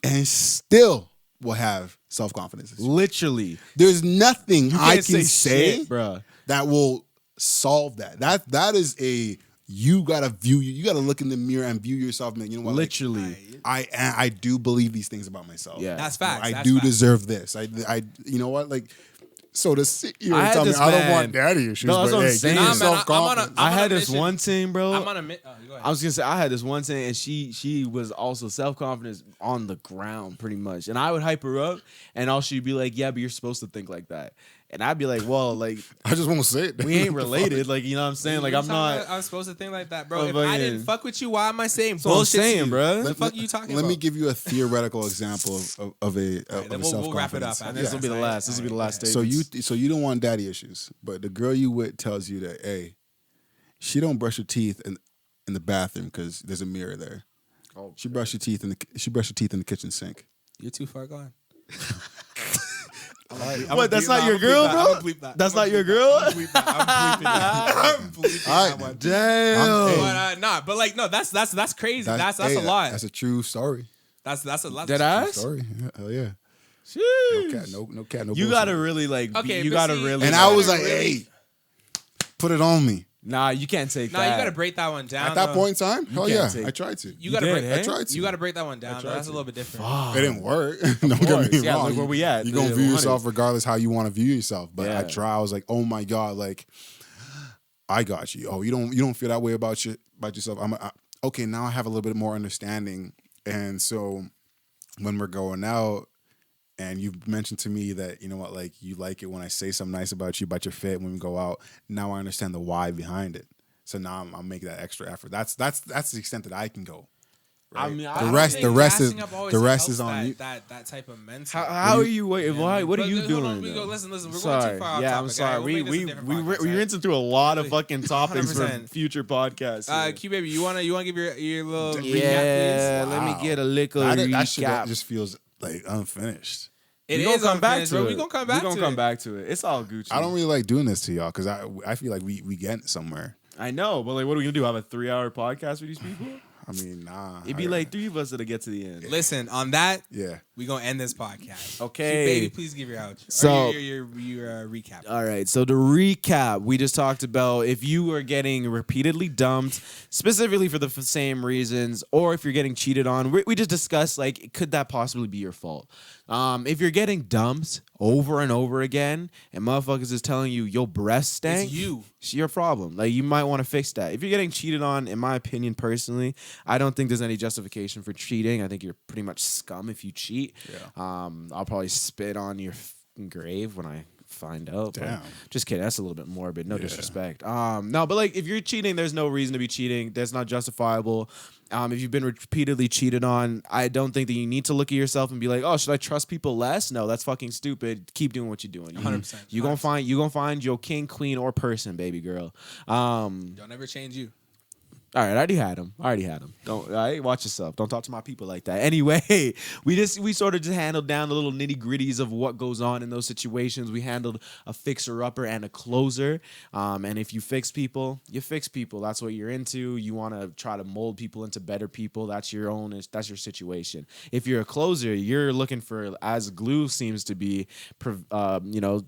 And still will have self-confidence. Literally. There's nothing You I can't can say shit, bruh. that will solve that. That is you gotta you gotta look in the mirror and view yourself, man. You know what? Like, Literally. I do believe these things about myself. Yeah. That's facts. I That's do facts. deserve this. I you know what? Like, so to sit here I and had tell me this I don't man- want daddy issues, No, that's but what I'm hey, saying. give me Nah, man, I'm on a- self-confidence. I had this mission. one team, bro. I'm on a go ahead. I was gonna say I had this one thing, and she was also self-confident on the ground, pretty much. And I would hype her up, and all she'd be like, "Yeah, but you're supposed to think like that." And I'd be like, "Well, like I just won't say it. we ain't related, like you know what I'm saying? Like You I'm talking not." about I'm supposed to think like that, bro. Oh, If but I yeah. didn't fuck with you, why am I saying what I'm bullshit? saying, to you? bro. What the fuck are you talking Let about? me give you a theoretical example of a then self-confidence. we'll wrap it up. And this will be the last. This will be the last So statement. you don't want daddy issues, but the girl you with tells you that, hey, she don't brush her teeth in the bathroom because there's a mirror there. Oh, She brush her teeth in the kitchen sink. You're too far gone. What? That's not your girl, bro? That's not your girl? I'm bleeping All that one. right, Damn. But that's crazy. That's hey, a lot. That's a true story. That's a lot. Dead True ass? story. Yeah, hell yeah. Sheesh. No cat, no. You bullshit. gotta really like. Okay, You but gotta see- really. And you I was gotta like, really- hey, put it on me. Nah, you can't take No, that. you gotta break that one down. At that though. point in time, hell can't yeah, take- I tried to. you gotta did, break. eh? I tried to. You gotta break that one down. tried That's to. a little bit different. Fuck. It didn't work. Don't get me Yeah, wrong. look where we at. You're gonna The view 100. yourself regardless how you want to view yourself. But I Yeah. try. I was like, oh my god, like I got you. Oh, you don't feel that way about yourself. Okay. Now I have a little bit more understanding. And so when we're going out, and you've mentioned to me that you know what, like you like it when I say something nice about you, about your fit when we go out. Now I understand the why behind it. So now I'm making that extra effort. That's the extent that I can go. I mean, I The don't rest- think the rest is- gassing up always the rest helps is on that, you. That type of mental. How are you? Why? What are But you hold on, doing? we go, though? listen. We're going Sorry. too far off Yeah, topic. I'm sorry. We'll make this a different We podcast, we right? rinsing through a lot of fucking topics for 100%. future podcasts. here. Q baby, you wanna give your little yeah, recap, let Wow. me get a little That shit recap. just feels like unfinished. please? We It gonna is come back unfinished, to bro. it. We gonna come back. We gonna to come it. back to it. It's all Gucci. I don't really like doing this to y'all because I feel like we get somewhere. I know, but like, what are we gonna do? Have a 3-hour podcast with these people? I mean, nah. It'd be like 3 of us that'll get to the end. Listen, on that, Yeah. we gonna end this podcast. Okay. Baby, please give your outro. So- Or your recap. All right, so to recap, we just talked about if you are getting repeatedly dumped, specifically for the same reasons, or if you're getting cheated on. We just discussed, like, could that possibly be your fault? If you're getting dumped over and over again, and motherfuckers is telling you your breath stank, it's your problem. Like, you might want to fix that. If you're getting cheated on, in my opinion, personally, I don't think there's any justification for cheating. I think you're pretty much scum if you cheat. Yeah. I'll probably spit on your grave when I find out. Damn. Just kidding. That's a little bit morbid. No disrespect. No, but like if you're cheating, there's no reason to be cheating. That's not justifiable. If you've been repeatedly cheated on, I don't think that you need to look at yourself and be like, oh, should I trust people less? No, that's fucking stupid. Keep doing what you're doing. 100%. You gonna find your king, queen, or person, baby girl. Don't ever change you. All right, I already had him. Don't, all right, watch yourself. Don't talk to my people like that. Anyway, we sort of just handled down the little nitty gritties of what goes on in those situations. We handled a fixer upper and a closer. And if you fix people, you fix people. That's what you're into. You want to try to mold people into better people. That's your situation. If you're a closer, you're looking for, as glue seems to be,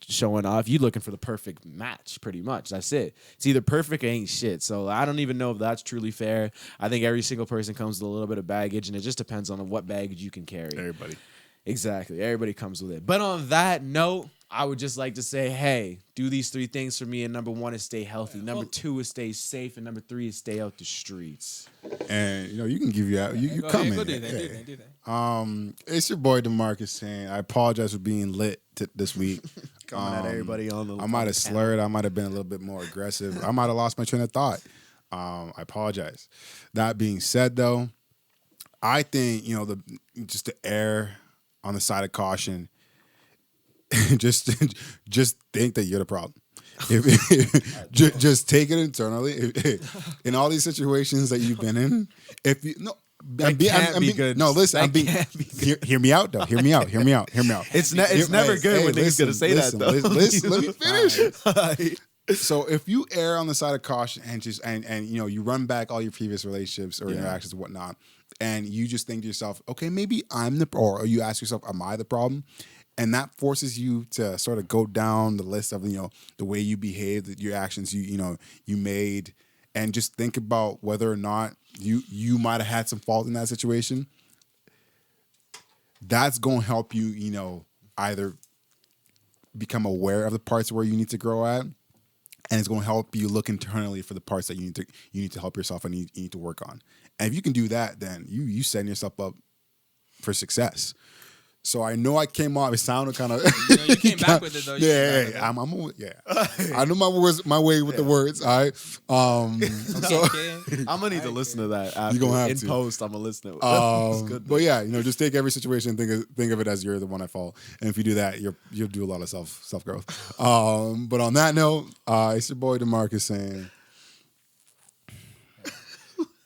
showing off. You're looking for the perfect match, pretty much. That's it. It's either perfect or ain't shit. So I don't even know if that's truly fair. I think every single person comes with a little bit of baggage, and it just depends on what baggage you can carry. Everybody. Exactly. Everybody comes with it. But on that note, I would just like to say, hey, do these 3 things for me. And number 1 is stay healthy. Number 2 is stay safe. And number 3 is stay out the streets. And you can give you out. You come in. Go do that. It's your boy Demarcus saying I apologize for being lit this week. Coming at everybody on the. I might have slurred. I might have been a little bit more aggressive. I might have lost my train of thought. I apologize. That being said, though, I think just to err on the side of caution, just think that you're the problem. Just take it internally. In all these situations that you've been in, if you no. I'm being good. No, listen. I'm being. Hear me out, though. Hear me out. It's never good when niggas gonna say that, though. Listen, let me finish. So if you err on the side of caution and you run back all your previous relationships or interactions and whatnot, and you just think to yourself, okay, maybe I'm or you ask yourself, am I the problem? And that forces you to sort of go down the list of the way you behaved, your actions you made, and just think about whether or not you might have had some fault in that situation. That's going to help you either become aware of the parts where you need to grow at. And it's going to help you look internally for the parts that you need to help yourself and you need to work on. And if you can do that, then you setting yourself up for success. So I know I came off. It sounded kind of. You came back with it though. I know my way with the words. All right. So I'm gonna need to listen to that. After. You're gonna have in to. Post. I'm gonna listen to it. It's good, but yeah, just take every situation and think of it as you're the one at fault. And if you do that, you'll do a lot of self growth. But on that note, it's your boy Demarcus saying,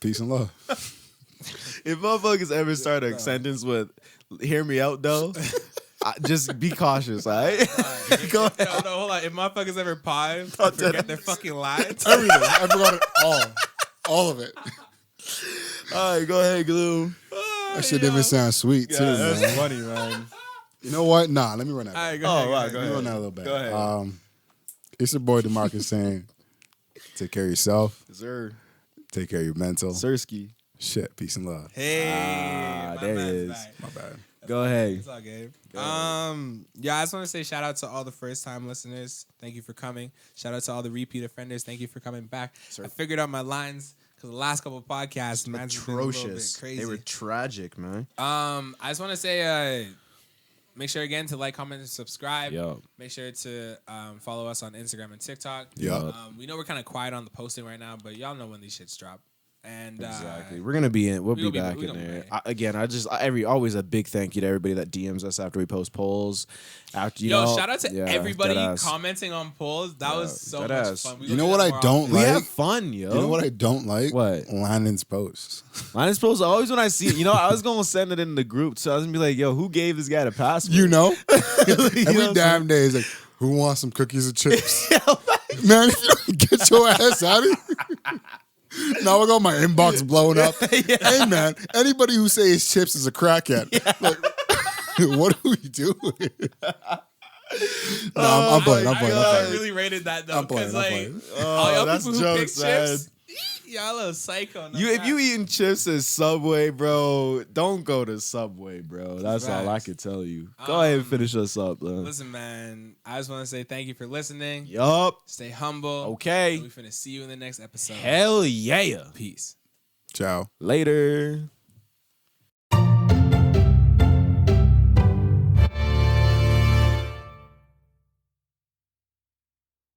peace and love. If motherfuckers ever start a sentence with "hear me out," though, just be cautious, all right? Go ahead. No, hold on. If motherfuckers ever pause, forget their fucking lines. Everything. I forgot it all of it. All right, go ahead, Glue. That shit didn't even sound sweet too. That's man. funny, man. You know what? Nah, let me run that. All right, go Oh, ahead. wow, go Let me run ahead. that a little bit. Go ahead. It's your boy Demarcus saying, take care of yourself. Sir, Take care of your mental. Sirski. Shit, peace and love. Hey, there it man's is. back. My bad. Go ahead. It's all good. Yeah, I just want to say shout out to all the first time listeners. Thank you for coming. Shout out to all the repeat offenders. Thank you for coming back. I figured out my lines because the last couple of podcasts, man, Atrocious. Crazy. They were tragic, man. I just want to say, make sure again to like, comment, and subscribe. Yo. Make sure to follow us on Instagram and TikTok. Yeah. We know we're kind of quiet on the posting right now, but y'all know when these shits drop. And Exactly. We're gonna be in. We'll be back in there. Always a big thank you to everybody that DMs us after we post polls. After shout out to everybody deadass. commenting on polls. That was so deadass. much fun. We You know gonna what do I that more don't often. We like? have fun, yo. You know what I don't like? What? Landon's posts. Mine is supposed to always when I see it. I was gonna send it in the group, so I was gonna be like, "Yo, who gave this guy the password?" You know? You Every know damn day is like, who wants some cookies and chips? Man, if you don't get your ass out of here. Now I got my inbox blowing up. Hey man, anybody who says chips is a crackhead. Like, what are we doing? I'm playing. I really rated that though. I'm playing. All y'all that's people who pick jokes, man. chips, y'all a psycho. If you eating chips at Subway, bro, don't go to Subway, bro. That's all I can tell you. Go ahead and finish us up, man. Listen, man, I just want to say thank you for listening. Yup. Stay humble. Okay. We finna see you in the next episode. Hell yeah. Peace. Ciao. Later.